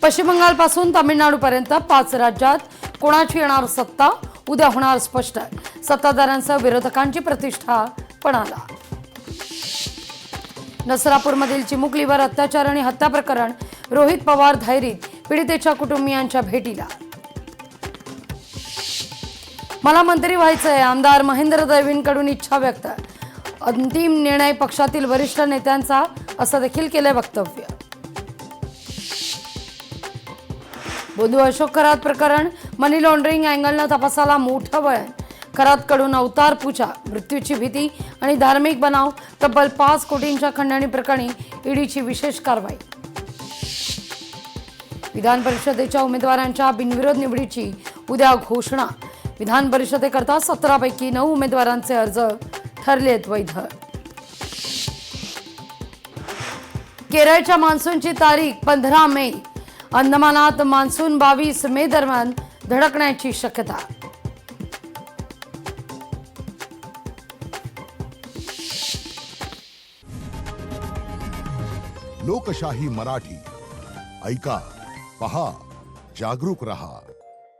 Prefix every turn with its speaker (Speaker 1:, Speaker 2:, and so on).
Speaker 1: पश्चिम बंगालपासून तामिळनाडूपर्यंत 5 राज्यात कोणाची येणार सत्ता, उद्या होणार स्पष्ट. सत्ताधाऱ्यांसह विरोधकांची प्रतिष्ठा पणाला. नसरापूरमधील चिमुकलीवर अत्याचार आणि हत्या प्रकरण, रोहित पवार धैर्यित, पीडितेच्या कुटुंबियांच्या भेटीला. मला मंत्री व्हायचंय, आमदार महेंद्र दैवींकडून इच्छा व्यक्त. अंतिम निर्णय पक्षातील वरिष्ठ नेत्यांचा, असं देखील केलंय वक्तव्य. बोंधू अशोक खरात प्रकरण, मनी लॉन्ड्रिंग अँगलनं तपासाला मोठं वळण. खरातकडून अवतार पूजा, मृत्यूची भीती आणि धार्मिक बनाव, तब्बल 5 कोटींच्या खंडणी प्रकरणी ईडीची विशेष कारवाई. विधान परिषदेच्या उमेदवारांच्या बिनविरोध निवडीची उद्या घोषणा. विधान परिषदेकरता 17 पैकी 9 उमेदवारांचे अर्ज ठरलेत वैध. केरळच्या मान्सूनची तारीख 15 मे. अंदमानात मान्सून 22 मे दरम्यान धडकण्याची शक्यता.
Speaker 2: लोकशाही मराठी ऐका, पहा, जागरूक रहा.